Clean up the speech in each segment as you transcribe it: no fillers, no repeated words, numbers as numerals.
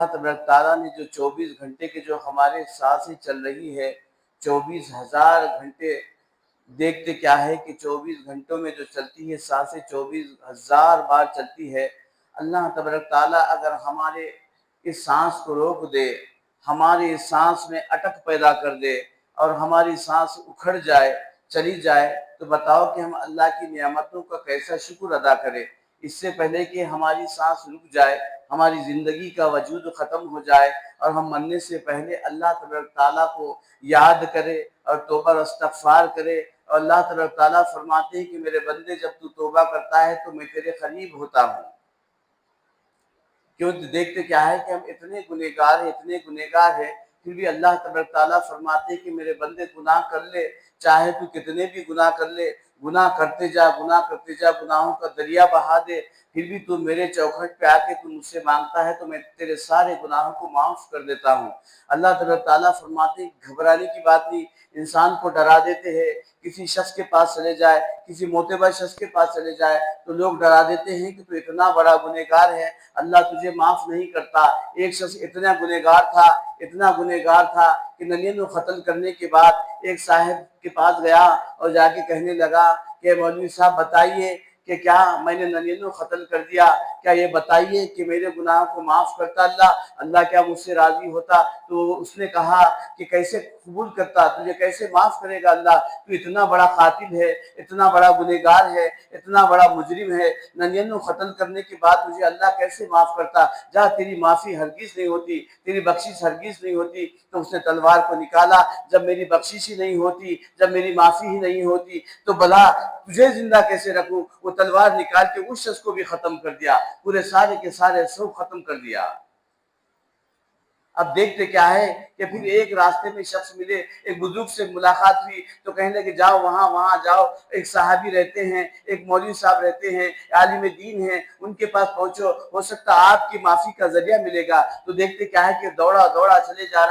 تبارک تعالیٰ نے جو 24 گھنٹے کے جو ہمارے سانسیں چل رہی ہے، 24,000 گھنٹے، دیکھتے کیا ہے کہ 24 گھنٹوں میں جو چلتی ہے سانسیں 24,000 بار چلتی ہے۔ اللہ تبارک تعالیٰ اگر ہمارے اس سانس کو روک دے، ہماری اس سانس میں اٹک پیدا کر دے اور ہماری سانس اکھڑ جائے، چلی جائے، تو بتاؤ کہ ہم اللہ کی نعمتوں کا کیسا شکر ادا کریں۔ اس سے پہلے کہ ہماری سانس رک جائے، ہماری زندگی کا وجود ختم ہو جائے اور ہم مرنے سے پہلے اللہ تبارک تعالیٰ کو یاد کرے اور توبہ اور استغفار کرے، اور اللہ تبارک تعالیٰ فرماتے ہیں کہ میرے بندے جب تو توبہ کرتا ہے تو میں تیرے قریب ہوتا ہوں۔ کیوں؟ دیکھتے کیا ہے کہ ہم اتنے گنہگار ہیں، پھر بھی اللہ تبارک تعالیٰ فرماتے ہیں کہ میرے بندے گناہ کر لے، چاہے تو کتنے بھی گناہ کر لے، گناہ کرتے جا، گناہوں کا دریا بہا دے، پھر بھی تو میرے چوکھٹ پہ آ کے تو مجھ سے مانگتا ہے تو میں تیرے سارے گناہوں کو معاف کر دیتا ہوں۔ اللہ تبارک تعالیٰ فرماتے ہیں گھبرانے کی بات نہیں، انسان کو ڈرا دیتے ہیں۔ کسی شخص کے پاس چلے جائے، کسی معتبر شخص کے پاس چلے جائے تو لوگ ڈرا دیتے ہیں کہ تو اتنا بڑا گنہگار ہے، اللہ تجھے معاف نہیں کرتا۔ ایک شخص اتنا گنہگار تھا کہ 99 قتل کرنے کے بعد ایک صاحب کے پاس گیا اور جا کے کہنے لگا کہ مولوی صاحب بتائیے کہ کیا میں نے 99 قتل کر دیا، کیا یہ بتائیے کہ میرے گناہوں کو معاف کرتا اللہ کیا مجھ سے راضی ہوتا؟ تو اس نے کہا کہ کیسے قبول کرتا، تجھے کیسے معاف کرے گا اللہ، تو اتنا بڑا قاتل ہے، اتنا بڑا گنہگار ہے، اتنا بڑا مجرم ہے، 99 قتل کرنے کے بعد تجھے اللہ کیسے معاف کرتا؟ جا، تیری معافی ہرگز نہیں ہوتی، تیری بخشش ہرگز نہیں ہوتی۔ تو اس نے تلوار کو نکالا، جب میری بخشش ہی نہیں ہوتی، جب میری معافی ہی نہیں ہوتی تو بھلا تجھے زندہ کیسے رکھوں؟ وہ تلوار نکال کے اس شخص کو بھی ختم کر دیا، پورے سارے کے سارے سب ختم کر دیا۔ اب دیکھتے کیا ہے کہ پھر ایک راستے میں شخص ملے، ایک بزرگ سے ملاقات ہوئی تو کہنے لگے جاؤ وہاں جاؤ، ایک صحابی رہتے ہیں، ایک مولوی صاحب رہتے ہیں، عالم دین ہیں، ان کے پاس پہنچو، ہو سکتا آپ کی معافی کا ذریعہ ملے گا۔ تو دیکھتے کیا ہے کہ دوڑا چلے جا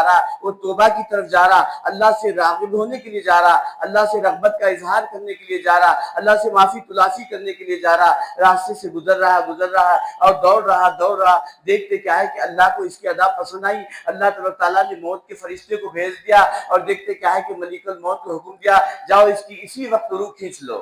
رہا، وہ توبہ کی طرف جا رہا، اللہ سے راغب ہونے کے لیے جا رہا، اللہ سے رغبت کا اظہار کرنے کے لیے جا رہا، اللہ سے معافی تلافی کرنے کے لیے جا رہا، راستے سے گزر رہا اور دوڑ رہا۔ دیکھتے کیا ہے کہ اللہ کو اس کی ادا پسند آئی، اللہ تبارک تعالیٰ نے موت کے فرشتے کو بھیج دیا اور دیکھتے کیا ہے کہ ملک الموت کو حکم دیا جاؤ اس کی اسی وقت روح کھینچ لو۔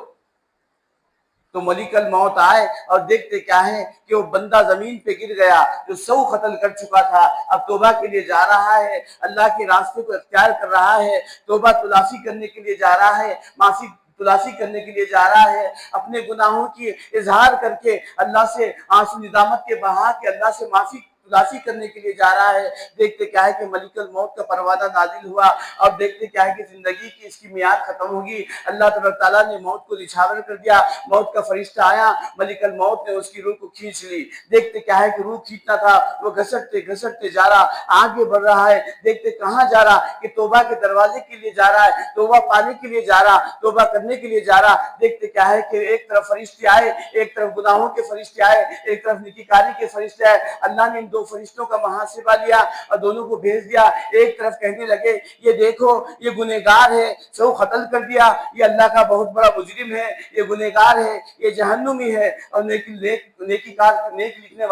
تو ملک الموت آئے اور دیکھتے کیا ہے کہ وہ بندہ زمین پہ گر گیا جو 100 قتل کر چکا تھا، اب توبہ کے لیے جا رہا ہے، اللہ کے راستے کو اختیار کر رہا ہے، توبہ تلافی کرنے کے لیے جا رہا ہے، معافی تلافی کرنے کے لیے جا رہا ہے، اپنے گناہوں کی اظہار کر کے اللہ سے آنسو ندامت کے بہا کے اللہ سے معافی تلافی کرنے کے لیے جا رہا ہے۔ دیکھتے کیا ہے کہ ملک الموت کا پروانہ نازل ہوا اور دیکھتے کیا ہے کہ زندگی کی اس کی میعاد ختم ہوگی۔ اللہ تبارک تعالیٰ نے موت کو نچھاور کر دیا، موت کا فرشتہ آیا، ملک الموت نے اس کی روح کو کھینچ لی۔ دیکھتے کیا ہے کہ روح کھینچنا تھا، وہ گھسٹتے جا رہا، آگے بڑھ رہا ہے۔ دیکھتے کہاں جا رہا کہ توبہ کے دروازے کے لیے جا رہا ہے، توبہ پانے کے لیے جا رہا، توبہ کرنے کے لیے جا رہا۔ دیکھتے کیا ہے کہ ایک طرف فرشتے آئے، ایک طرف گناہوں کے فرشتے آئے، ایک طرف نیکیکاری کے فرشتے آئے۔ اللہ نے ان 2 فرشتوں کا محاسبہ لیا اور دونوں کو بھیج دیا۔ ایک طرف کہنے لگے یہ دیکھو یہ گنہگار ہے، 100 قتل کر دیا، یہ اللہ کا بہت بڑا مجرم ہے، یہ گنہگار ہے، یہ جہنمی ہے۔ اور نیک لکھنے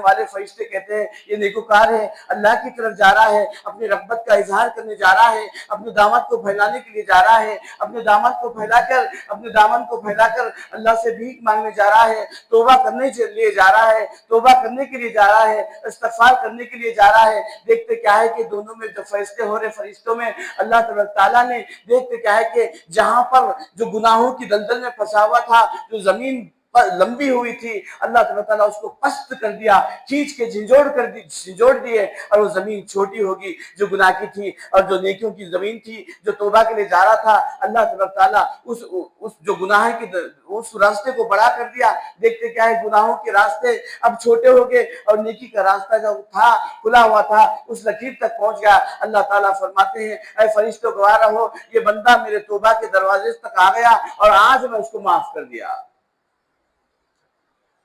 والے فرشتے کہتے ہیں یہ نیکوکار ہے، اللہ کی طرف جا رہا ہے، اپنی رغبت کا اظہار کرنے جا رہا ہے، اپنے دامن کو پھیلانے کے لیے جا رہا ہے، اپنے دامن کو پھیلا کر اللہ سے بھیک مانگنے جا رہا ہے، توبہ کرنے کے لیے جا رہا ہے، استغفار کرنے کے لیے جا رہا ہے۔ دیکھتے کیا ہے کہ دونوں میں جو فیصلے ہو رہے فرشتوں میں، اللہ تبارک تعالیٰ نے دیکھتے کیا ہے کہ جہاں پر جو گناہوں کی دلدل میں پھنسا ہوا تھا، جو زمین پر لمبی ہوئی تھی، اللہ تبارک تعالیٰ اس کو پست کر دیا، کھینچ کے جھنجھوڑ دیے، اور وہ زمین چھوٹی ہوگی جو گناہ کی تھی، اور جو نیکیوں کی زمین تھی جو توبہ کے لیے جا رہا تھا، اللہ تبارک تعالیٰ اس جو گناہ کی اس راستے کو بڑا کر دیا۔ دیکھتے کیا ہے گناہوں کے راستے اب چھوٹے ہو گئے اور نیکی کا راستہ جو تھا کھلا ہوا تھا اس لکیر تک پہنچ گیا۔ اللہ تعالیٰ فرماتے ہیں اے فرشتوں گواہ رہو، یہ بندہ میرے توبہ کے دروازے تک آ گیا اور آج میں اس کو معاف کر دیا۔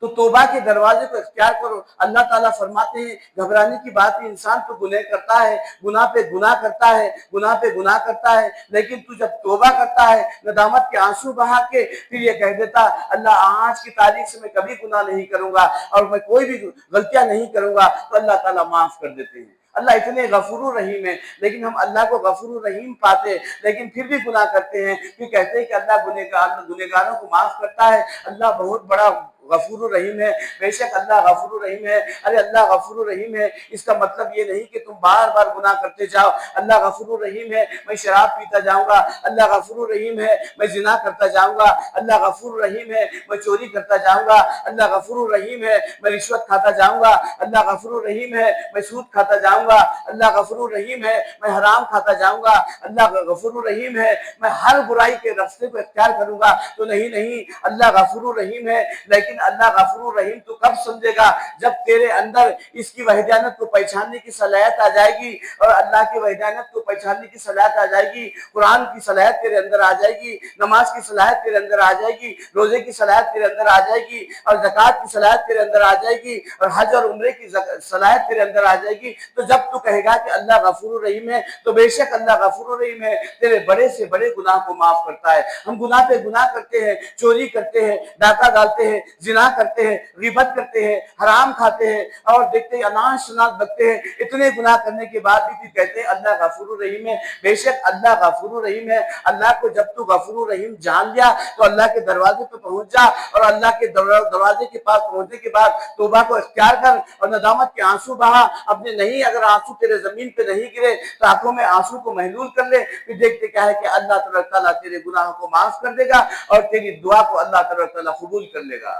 تو توبہ کے دروازے کو اختیار کرو۔ اللہ تعالیٰ فرماتے ہیں گھبرانے کی بات ہے، انسان تو گناہ کرتا ہے، گناہ پہ گناہ کرتا ہے، گناہ پہ گناہ کرتا ہے، لیکن تو جب توبہ کرتا ہے، ندامت کے آنسو بہا کے پھر یہ کہہ دیتا اللہ آج کی تاریخ سے میں کبھی گناہ نہیں کروں گا اور میں کوئی بھی غلطیاں نہیں کروں گا، تو اللہ تعالیٰ معاف کر دیتے ہیں۔ اللہ اتنے غفور الرحیم ہے، لیکن ہم اللہ کو غفور الرحیم پاتے لیکن پھر بھی گناہ کرتے ہیں، پھر کہتے ہیں کہ اللہ گنہگاروں کو معاف کرتا ہے۔ اللہ بہت بڑا غفور الرحیم ہے، بے شک اللہ غفور الرحیم ہے۔ ارے اللہ غفور الرحیم ہے، اس کا مطلب یہ نہیں کہ تم بار بار گناہ کرتے جاؤ۔ اللہ غفور الرحیم ہے، میں شراب پیتا جاؤں گا، اللہ غفور الرحیم ہے میں زنا کرتا جاؤں گا، اللہ غفور الرحیم ہے میں چوری کرتا جاؤں گا، اللہ غفور الرحیم ہے میں رشوت کھاتا جاؤں گا، اللہ غفور الرحیم ہے میں سود کھاتا جاؤں گا، اللہ غفور الرحیم ہے میں حرام کھاتا جاؤں گا، اللہ غفور الرحیم ہے میں ہر برائی کے راستے کو اختیار کروں گا۔ تو نہیں، اللہ غفور الرحیم ہے، لیکن اللہ غفور الرحیم تو کب سمجھے گا؟ جب تیرے اندر اس کی وحدانیت کو پہچاننے کی صلاحیت آ جائے گی، اور اللہ کی وحدانیت کو پہچاننے کی صلاحیت آ جائے گی، قرآن کی صلاحیت تیرے اندر آ جائے گی، نماز کی صلاحیت تیرے اندر آ جائے گی، روزے کی صلاحیت تیرے اندر آ جائے گی، اور زکوٰۃ کی صلاحیت تیرے اندر آ جائے گی، اور حج اور عمرے کی صلاحیت تیرے اندر آ جائے گی۔ تو جب تو کہے گا کہ اللہ غفور الرحیم ہے، تو بے شک اللہ غفور الرحیم ہے، تیرے بڑے سے بڑے گناہ کو معاف کرتا ہے۔ ہم گناہ پہ گناہ کرتے ہیں، چوری کرتے ہیں، ڈاکہ ڈالتے ہیں، زنا کرتے ہیں، غیبت کرتے ہیں، حرام کھاتے ہیں، اور دیکھتے ہیں اناج شناز بکتے ہیں، اتنے گناہ کرنے کے بعد بھی کہتے ہیں اللہ غفور الرحیم ہے۔ بے شک اللہ غفور الرحیم ہے۔ اللہ کو جب تو غفور الرحیم جان لیا تو اللہ کے دروازے پہ پہنچ جا، اور اللہ کے دروازے کے پاس پہنچنے کے بعد توبہ کو اختیار کر اور ندامت کے آنسو بہا اپنے۔ نہیں اگر آنسو تیرے زمین پہ نہیں گرے تو آنکھوں میں آنسو کو محلول کر لے، پھر دیکھتے کیا ہے کہ اللہ تبارک تعالیٰ تیرے گناہوں کو معاف کر دے گا اور تیری دعا کو اللہ تبارک تعالیٰ قبول کر لے گا۔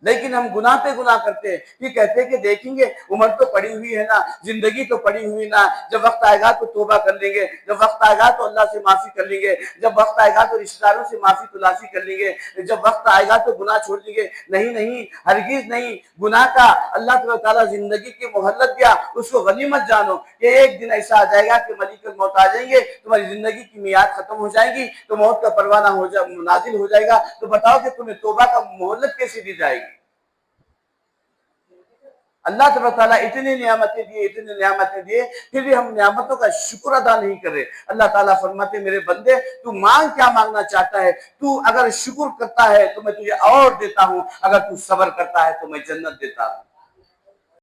لیکن ہم گناہ پہ گناہ کرتے ہیں، یہ کہتے ہیں کہ دیکھیں گے عمر تو پڑی ہوئی ہے نا، زندگی تو پڑی ہوئی نا، جب وقت آئے گا تو توبہ کر لیں گے، جب وقت آئے گا تو اللہ سے معافی کر لیں گے، جب وقت آئے گا تو رشتہ داروں سے معافی تلافی کر لیں گے، جب وقت آئے گا تو گناہ چھوڑ دیں گے۔ نہیں، ہرگز نہیں۔ گناہ کا اللہ تعالیٰ زندگی کی مہلت دیا، اس کو غنیمت جانو کہ ایک دن ایسا آ جائے گا کہ ملک الموت آ جائیں گے، تمہاری زندگی کی میعاد ختم ہو جائے گی، تو موت کا پروانہ نازل ہو جائے گا، تو بتاؤ کہ تمہیں توبہ کا مہلت کیسے دی جائے گی؟ اللہ تبارک تعالیٰ اتنی نعمتیں دیے، پھر بھی ہم نعمتوں کا شکر ادا نہیں کر رہے۔ اللہ تعالیٰ فرماتے میرے بندے تو مانگ کیا مانگنا چاہتا ہے، تو اگر شکر کرتا ہے تو میں تجھے اور دیتا ہوں، اگر تو صبر کرتا ہے تو میں جنت دیتا ہوں۔